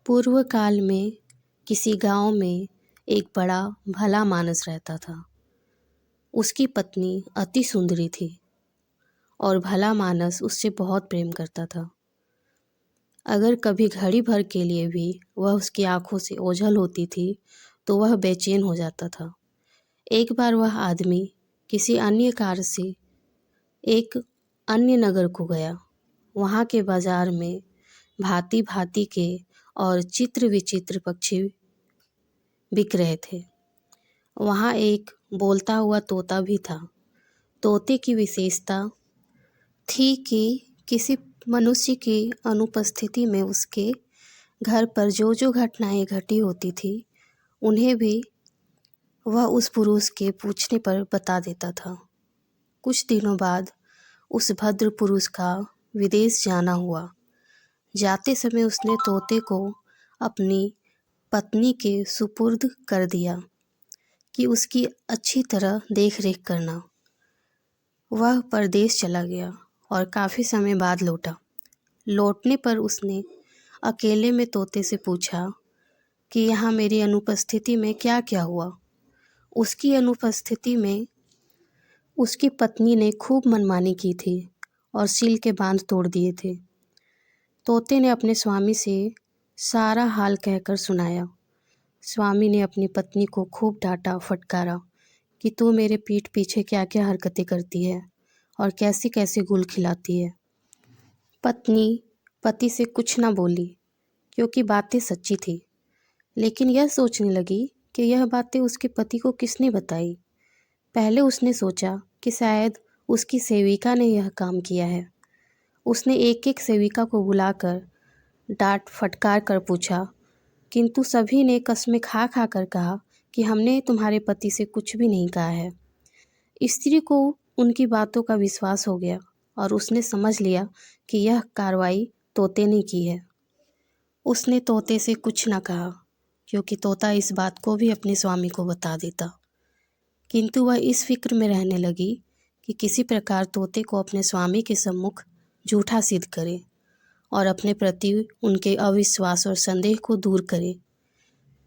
पूर्व काल में किसी गांव में एक बड़ा भला मानस रहता था। उसकी पत्नी अति सुंदरी थी और भला मानस उससे बहुत प्रेम करता था। अगर कभी घड़ी भर के लिए भी वह उसकी आंखों से ओझल होती थी तो वह बेचैन हो जाता था। एक बार वह आदमी किसी अन्य कार्य से एक अन्य नगर को गया। वहाँ के बाजार में भांति भांति के और चित्र विचित्र पक्षी बिक रहे थे। वहाँ एक बोलता हुआ तोता भी था। तोते की विशेषता थी कि किसी मनुष्य की अनुपस्थिति में उसके घर पर जो जो घटनाएं घटी होती थी उन्हें भी वह उस पुरुष के पूछने पर बता देता था। कुछ दिनों बाद उस भद्र पुरुष का विदेश जाना हुआ। जाते समय उसने तोते को अपनी पत्नी के सुपुर्द कर दिया कि उसकी अच्छी तरह देख रेख करना। वह परदेश चला गया और काफ़ी समय बाद लौटा। लौटने पर उसने अकेले में तोते से पूछा कि यहाँ मेरी अनुपस्थिति में क्या क्या हुआ। उसकी अनुपस्थिति में उसकी पत्नी ने खूब मनमानी की थी और सील के बांध तोड़ दिए थे। तोते ने अपने स्वामी से सारा हाल कहकर सुनाया। स्वामी ने अपनी पत्नी को खूब डांटा फटकारा कि तू मेरे पीठ पीछे क्या क्या हरकतें करती है और कैसी कैसी गुल खिलाती है। पत्नी पति से कुछ ना बोली क्योंकि बातें सच्ची थी, लेकिन यह सोचने लगी कि यह बातें उसके पति को किसने बताई। पहले उसने सोचा कि शायद उसकी सेविका ने यह काम किया है। उसने एक एक सेविका को बुलाकर डांट फटकार कर पूछा, किंतु सभी ने कसमें खा खा कर कहा कि हमने तुम्हारे पति से कुछ भी नहीं कहा है। स्त्री को उनकी बातों का विश्वास हो गया और उसने समझ लिया कि यह कार्रवाई तोते ने की है। उसने तोते से कुछ न कहा क्योंकि तोता इस बात को भी अपने स्वामी को बता देता, किंतु वह इस फिक्र में रहने लगी कि किसी प्रकार तोते को अपने स्वामी के सम्मुख झूठा सिद्ध करे और अपने प्रति उनके अविश्वास और संदेह को दूर करे।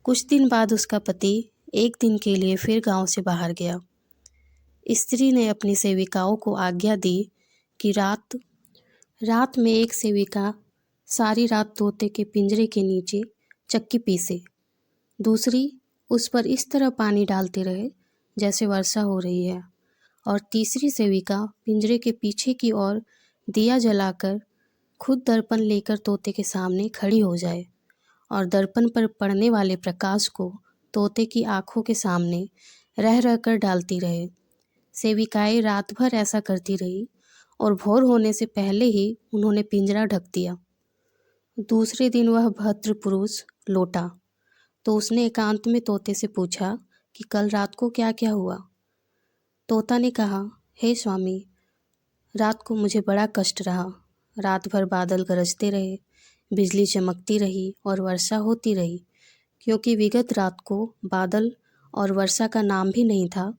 कुछ दिन बाद उसका पति एक दिन के लिए फिर गांव से बाहर गया। स्त्री ने अपनी सेविकाओं को आज्ञा दी कि रात में एक सेविका सारी रात तोते के पिंजरे के नीचे चक्की पीसे, दूसरी उस पर इस तरह पानी डालते रहे जैसे वर्षा हो रही है, और तीसरी सेविका पिंजरे के पीछे की ओर दिया जलाकर खुद दर्पण लेकर तोते के सामने खड़ी हो जाए और दर्पण पर पड़ने वाले प्रकाश को तोते की आंखों के सामने रह रह कर डालती रहे। सेविकाएं रात भर ऐसा करती रही और भोर होने से पहले ही उन्होंने पिंजरा ढक दिया। दूसरे दिन वह भद्र पुरुष लौटा तो उसने एकांत में तोते से पूछा कि कल रात को क्या क्या हुआ। तोता ने कहा, हे स्वामी, रात को मुझे बड़ा कष्ट रहा। रात भर बादल गरजते रहे, बिजली चमकती रही और वर्षा होती रही। क्योंकि विगत रात को बादल और वर्षा का नाम भी नहीं था,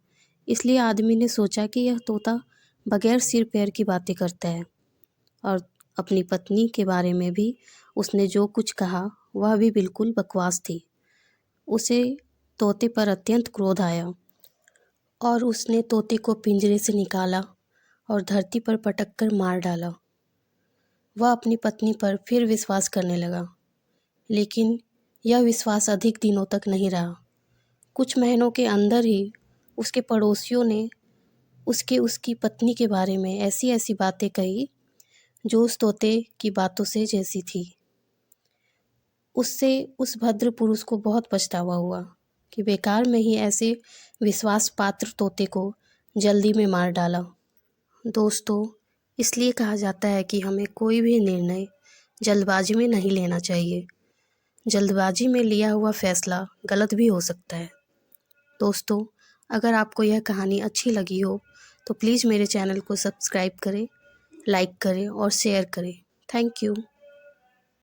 इसलिए आदमी ने सोचा कि यह तोता बगैर सिर पैर की बातें करता है। और अपनी पत्नी के बारे में भी उसने जो कुछ कहा वह भी बिल्कुल बकवास थी। उसे तोते पर अत्यंत क्रोध आया और उसने तोते को पिंजरे से निकाला और धरती पर पटक कर मार डाला। वह अपनी पत्नी पर फिर विश्वास करने लगा, लेकिन यह विश्वास अधिक दिनों तक नहीं रहा। कुछ महीनों के अंदर ही उसके पड़ोसियों ने उसकी पत्नी के बारे में ऐसी ऐसी बातें कही जो उस तोते की बातों से जैसी थी। उससे उस भद्र पुरुष को बहुत पछतावा हुआ कि बेकार में ही ऐसे विश्वास पात्र तोते को जल्दी में मार डाला। दोस्तों, इसलिए कहा जाता है कि हमें कोई भी निर्णय जल्दबाजी में नहीं लेना चाहिए। जल्दबाजी में लिया हुआ फैसला गलत भी हो सकता है। दोस्तों, अगर आपको यह कहानी अच्छी लगी हो तो प्लीज़ मेरे चैनल को सब्सक्राइब करें, लाइक करें और शेयर करें। Thank you.